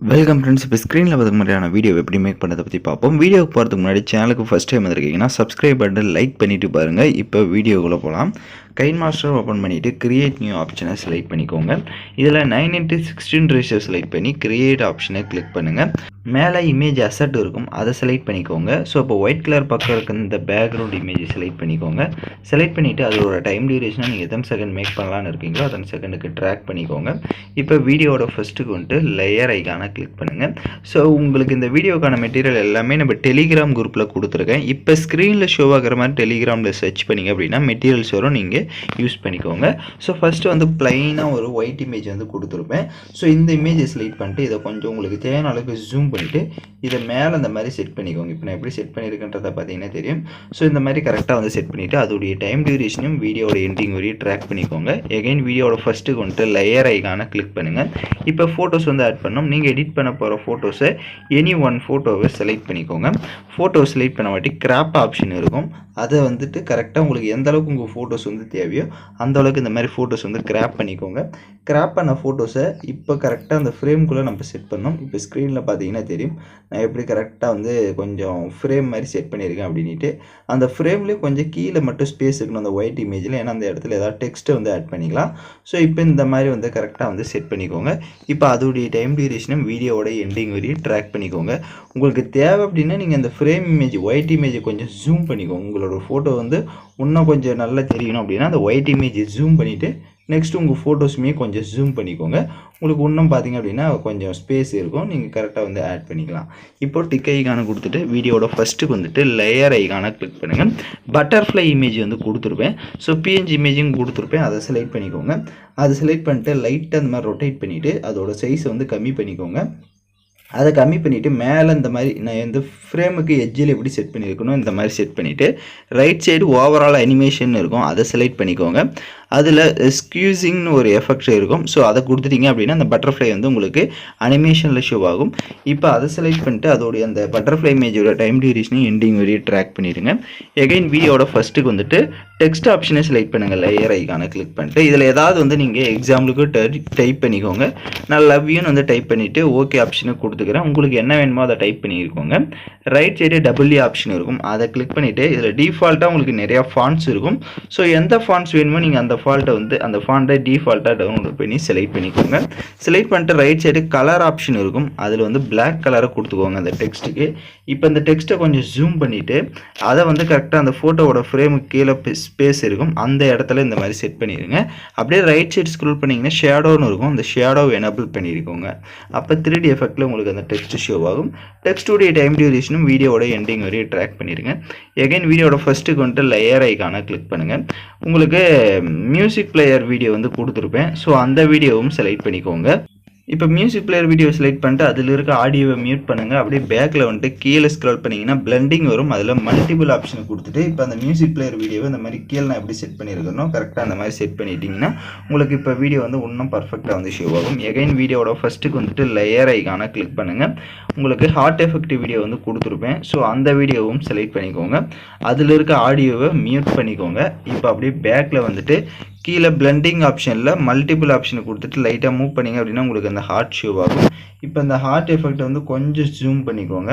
Welcome friends. இப்போ ஸ்க்ரீனில் பார்த்துக்க மாதிரியான வீடியோ எப்படி மேக் பண்ணதை பற்றி பார்ப்போம். வீடியோக்கு போகிறதுக்கு முன்னாடி சேனலுக்கு ஃபஸ்ட் டைம் வந்திருக்கீங்கன்னா சப்ஸ்கிரைப் பட்டன் லைக் பண்ணிவிட்டு பாருங்கள். இப்போ வீடியோக்குள்ளே போகலாம். கைன் மாஸ்டர் ஓப்பன் பண்ணிவிட்டு கிரியேட் நியூ ஆப்ஷனை செலக்ட் பண்ணிக்கோங்க. இதில் 9:16 ரேஷியோ செலக்ட் பண்ணி கிரியேட் ஆப்ஷனை கிளிக் பண்ணுங்கள். மேலே இமேஜ் அசட் இருக்கும், அதை செலக்ட் பண்ணிக்கோங்க. ஸோ இப்போ ஒயிட் கலர் பக்கம் இருக்க இந்த பேக்ரவுண்ட் இமேஜை செலக்ட் பண்ணிக்கோங்க. செலக்ட் பண்ணிவிட்டு அதோட டைம் டியூரேஷனை நீங்கள் எத்தனை செகண்ட் மேக் பண்ணலான்னு இருக்கீங்களோ அத்தனை செகண்டுக்கு ட்ராக் பண்ணிக்கோங்க. இப்போ வீடியோட ஃபஸ்ட்டுக்கு வந்துட்டு லேயர் ஐக்கான கிளிக் பண்ணுங்கள். ஸோ உங்களுக்கு இந்த வீடியோக்கான மெட்டீரியல் எல்லாமே நம்ம டெலிகிராம் குரூப்பில் கொடுத்துருக்கேன். இப்போ ஸ்க்ரீனில் ஷோ ஆகிற மாதிரி டெலிகிராமில் சர்ச் பண்ணிங்க அப்படின்னா மெட்டீரியல்ஸ் வரும், நீங்கள் யூஸ் பண்ணிக்கோங்க. ஸோ ஃபஸ்ட்டு வந்து ப்ளைனாக ஒரு ஒயிட் இமேஜ் வந்து கொடுத்துருப்பேன். ஸோ இந்த இமேஜை செலக்ட் பண்ணிட்டு இதை கொஞ்சம் உங்களுக்கு தேவையான அளவுக்கு ஜூம் பண்ணிவிட்டு இதை மேலே இந்த மாதிரி செட் பண்ணிக்கோங்க. இப்போ நான் எப்படி செட் பண்ணியிருக்கேன்றதை பார்த்தீங்கன்னா தெரியும். ஸோ இந்த மாதிரி கரெக்டாக வந்து செட் பண்ணிவிட்டு அதோடைய டைம் டியூரேஷனையும் வீடியோட எண்டிங் வரையும் ட்ராக் பண்ணிக்கோங்க. எகைன் வீடியோட ஃபஸ்ட்டுக்கு வந்துட்டு லேயர் ஐக்கான கிளிக் பண்ணுங்கள். இப்போ ஃபோட்டோஸ் வந்து ஆட் பண்ணோம். நீங்கள் எடிட் பண்ண போகிற ஃபோட்டோஸை எனி ஒன் ஃபோட்டோவை செலக்ட் பண்ணிக்கோங்க. ஃபோட்டோ செலக்ட் பண்ண வாட்டி கிராப் ஆப்ஷன் இருக்கும், அதை வந்துட்டு கரெக்டாக உங்களுக்கு எந்த அளவுக்கு உங்கள் ஃபோட்டோஸ் வந்து தேவையோ அந்த அளவுக்கு இந்த மாதிரி ஃபோட்டோஸ் வந்து கிராப் பண்ணிக்கோங்க. கிராப் பண்ண ஃபோட்டோஸை இப்போ கரெக்டாக அந்த ஃப்ரேம்குள்ளே நம்ம செட் பண்ணோம். இப்போ ஸ்க்ரீனில் பார்த்தீங்கன்னா தெரியும் நான் எப்படி கரெக்டாக வந்து கொஞ்சம் ஃப்ரேம் மாதிரி செட் பண்ணியிருக்கேன் அப்படின்ட்டு. அந்த ஃப்ரேம்லேயே கொஞ்சம் கீழே மட்டும் ஸ்பேஸ் இருக்கணும் அந்த ஒயிட் இமேஜில், ஏன்னா அந்த இடத்துல ஏதாவது டெக்ஸ்ட்டை வந்து ஆட் பண்ணிக்கலாம். ஸோ இப்போ இந்த மாதிரி வந்து கரெக்டாக வந்து செட் பண்ணிக்கோங்க. இப்போ அதோடைய டைம் டியூரேஷனும் வீடியோவோட எண்டிங் வரையும் ட்ராக் பண்ணிக்கோங்க. உங்களுக்கு தேவை அப்படின்னா நீங்கள் அந்த ஃப்ரேம் இமேஜ் ஒயிட் இமேஜை கொஞ்சம் ஜூம் பண்ணிக்கோங்க. உங்களோட ஃபோட்டோ வந்து இன்னும் கொஞ்சம் நல்லா தெரியணும் அப்படின்னா அந்த ஒயிட் இமேஜை ஜூம் பண்ணிவிட்டு நெக்ஸ்ட்டு உங்கள் ஃபோட்டோஸுமே கொஞ்சம் ஜூம் பண்ணிக்கோங்க. உங்களுக்கு இன்னும் பார்த்தீங்க அப்படின்னா கொஞ்சம் ஸ்பேஸ் இருக்கும், நீங்கள் கரெக்டாக வந்து ஆட் பண்ணிக்கலாம். இப்போ டிக் ஐக்கான கொடுத்துட்டு வீடியோட ஃபஸ்ட்டுக்கு வந்துட்டு லேயர் ஐக்கான கிளிக் பண்ணுங்கள். பட்டர்ஃப்ளை இமேஜ் வந்து கொடுத்துருப்பேன். ஸோ பிஎன்ஜி இமேஜும் கொடுத்துருப்பேன், அதை செலக்ட் பண்ணிக்கோங்க. அதை செலக்ட் பண்ணிட்டு லைட்டாக அந்த மாதிரி ரொட்டேட் பண்ணிவிட்டு அதோட சைஸை வந்து கம்மி பண்ணிக்கோங்க. அதை கம்மி பண்ணிவிட்டு மேலே இந்த மாதிரி நான் இந்த ஃப்ரேமுக்கு எட்ஜில் எப்படி செட் பண்ணியிருக்கணும் இந்த மாதிரி செட் பண்ணிவிட்டு ரைட் சைடு ஓவரால் அனிமேஷன் இருக்கும், அதை செலக்ட் பண்ணிக்கோங்க. அதில் ஸ்கியூசிங்னு ஒரு எஃபெக்ட் இருக்கும். ஸோ அதை கொடுத்துட்டீங்க அப்படின்னா அந்த பட்டர்ஃப்ளை வந்து உங்களுக்கு அனிமேஷனில் ஷோ ஆகும். இப்போ அதை செலக்ட் பண்ணிட்டு அதோடைய அந்த பட்டர்ஃப்ளை இமேஜோட டைம் டியூரேஷனையும் எண்டிங் வரையும் ட்ராக் பண்ணிடுங்க. எகைன் வீடியோட ஃபஸ்ட்டுக்கு வந்துட்டு டெக்ஸ்ட் ஆப்ஷனை செலக்ட் பண்ணுங்கள். லேயர் ஐக்கான கிளிக் பண்ணிட்டு இதில் ஏதாவது வந்து நீங்கள் எக்ஸாம்பிளுக்கு டைப் பண்ணிக்கோங்க. நான் லவ் யூன்னு வந்து டைப் பண்ணிவிட்டு ஓகே ஆப்ஷனுக்கு கொடுத்துக்கிறேன். உங்களுக்கு என்ன வேணுமோ அதை டைப் பண்ணியிருக்கோங்க. ரைட் சைடு டபுள்யூ ஆப்ஷன் இருக்கும், அதை கிளிக் பண்ணிவிட்டு இதில் டிஃபால்ட்டாக உங்களுக்கு நிறையா ஃபாண்ட்ஸ் இருக்கும். ஸோ எந்த ஃபாண்ட்ஸ் வேணுமோ நீங்கள் அந்த ஃபாண்ட்டை டிஃபால்ட்டாக டவுன்லோட் பண்ணி செலக்ட் பண்ணிக்கோங்க. செலக்ட் பண்ணிட்டு ரைட் சைடு கலர் ஆப்ஷன் இருக்கும், அதில் வந்து பிளாக் கலரை கொடுத்துக்கோங்க அந்த டெக்ஸ்ட்டுக்கு. இப்போ இந்த டெக்ஸ்ட்டை கொஞ்சம் ஜூம் பண்ணிவிட்டு அதை வந்து கரெக்டாக அந்த ஃபோட்டோவோட ஃப்ரேமுக்கு கீழே ஸ்பேஸ் இருக்கும், அந்த இடத்துல இந்த மாதிரி செட் பண்ணிடுங்க. அப்படியே ரைட் சைடு ஸ்க்ரோல் பண்ணிங்கன்னா ஷேடோன்னு இருக்கும், அந்த ஷேடோவை எனபிள் பண்ணியிருக்கோங்க. அப்போ 3D எஃபெக்டில் உங்களுக்கு அந்த டெக்ஸ்ட் ஷோ ஆகும். டெக்ஸ்ட்டுடைய டைம் டியூரேஷனும் வீடியோட எண்டிங் வரையும் ட்ராக் பண்ணிடுங்க. எகைன் வீடியோட ஃபஸ்ட்டுக்கு வந்துட்டு லேயர் ஐக்கான கிளிக் பண்ணுங்கள். உங்களுக்கு மியூசிக் பிளேயர் வீடியோ வந்து கொடுத்துருப்பேன். ஸோ அந்த வீடியோவும் செலக்ட் பண்ணிக்கோங்க. இப்போ மியூசிக் பிளேயர் வீடியோ செலக்ட் பண்ணிட்டு அதில் இருக்க ஆடியோவை மியூட் பண்ணுங்கள். அப்படியே பேக்கில் வந்துட்டு கீழே ஸ்க்ரோல் பண்ணிங்கன்னா பிளெண்டிங் வரும், அதில் மல்டிபிள் ஆப்ஷனை கொடுத்துட்டு இப்போ அந்த மியூசிக் பிளேயர் வீடியோவை இந்த மாதிரி கீழே நான் எப்படி செட் பண்ணியிருக்கணும் கரெக்டாக அந்த மாதிரி செட் பண்ணிட்டீங்கன்னா உங்களுக்கு இப்போ வீடியோ வந்து இன்னும் பர்ஃபெக்டாக வந்து ஷோ ஆகும். எகைன் வீடியோட ஃபஸ்ட்டுக்கு வந்துட்டு லேயர் ஐக்கான கிளிக் பண்ணுங்கள். உங்களுக்கு ஹார்ட் எஃபெக்ட் வீடியோ வந்து கொடுத்துருப்பேன். ஸோ அந்த வீடியோவும் செலக்ட் பண்ணிக்கோங்க. அதில் இருக்க ஆடியோவை மியூட் பண்ணிக்கோங்க. இப்போ அப்படியே பேக்கில் வந்துட்டு கீழே பிளெண்டிங் ஆப்ஷனில் மல்டிபிள் ஆப்ஷனை கொடுத்துட்டு லைட்டாக மூவ் பண்ணிங்க அப்படின்னா உங்களுக்கு அந்த ஹார்ட் ஷோ ஆகும். இப்போ அந்த ஹார்ட் எஃபெக்ட் வந்து கொஞ்சம் ஜூம் பண்ணிக்கோங்க.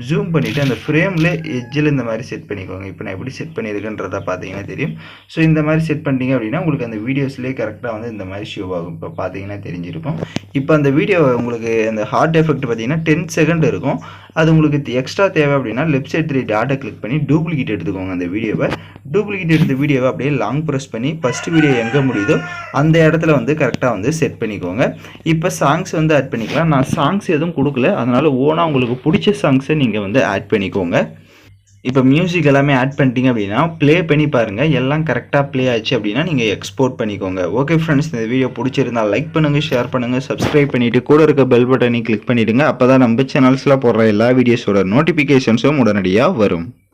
ஜூம் பண்ணிவிட்டு அந்த ஃப்ரேமில் எட்ஜில் இந்த மாதிரி செட் பண்ணிக்கோங்க. இப்போ நான் எப்படி செட் பண்ணியிருக்கேன்றதை பார்த்தீங்கன்னா தெரியும். ஸோ இந்த மாதிரி செட் பண்ணிட்டீங்க அப்படின்னா உங்களுக்கு அந்த வீடியோஸ்லேயே கரெக்டாக வந்து இந்த மாதிரி ஷோ ஆகும். இப்போ பார்த்தீங்கன்னா தெரிஞ்சிருக்கும். இப்போ அந்த வீடியோ உங்களுக்கு அந்த ஹார்ட் எஃபெக்ட் பார்த்தீங்கன்னா 10 செகண்ட் இருக்கும். அது உங்களுக்கு எக்ஸ்ட்ரா தேவை அப்படின்னா லெஃப்ட் சைட் 3 டாட்டை கிளிக் பண்ணி டூப்ளிகேட் எடுத்துக்கோங்க. அந்த வீடியோவை டூப்ளிகேட் எடுத்த வீடியோவை அப்படியே லாங் ப்ரெஸ் பண்ணி ஃபஸ்ட்டு வீடியோ எங்கே முடியுதோ அந்த இடத்துல வந்து கரெக்டாக வந்து செட் பண்ணிக்கோங்க. இப்போ சாங்ஸ் வந்து ஆட் பண்ணிக்கலாம். நான் சாங்ஸ் எதுவும் கொடுக்கல, அதனால் ஓனாக உங்களுக்கு பிடிச்ச சாங்ஸை நீங்கள் வந்து ஆட் பண்ணிக்கோங்க. இப்போ மியூசிக் எல்லாமே ஆட் பண்ணிட்டீங்க அப்படின்னா ப்ளே பண்ணி பாருங்கள். எல்லாம் கரெக்டாக ப்ளே ஆச்சு அப்படின்னா நீங்கள் எக்ஸ்போர்ட் பண்ணிக்கோங்க. ஓகே ஃப்ரெண்ட்ஸ், இந்த வீடியோ பிடிச்சிருந்தால் லைக் பண்ணுங்கள், ஷேர் பண்ணுங்கள், சப்ஸ்கிரைப் பண்ணிவிட்டு கூட இருக்க பெல் பட்டனை கிளிக் பண்ணிவிடுங்க. அப்போ தான் நம்ம சேனல்ஸில் போடுற எல்லா வீடியோஸோட நோட்டிஃபிகேஷன்ஸும் உடனடியாக வரும்.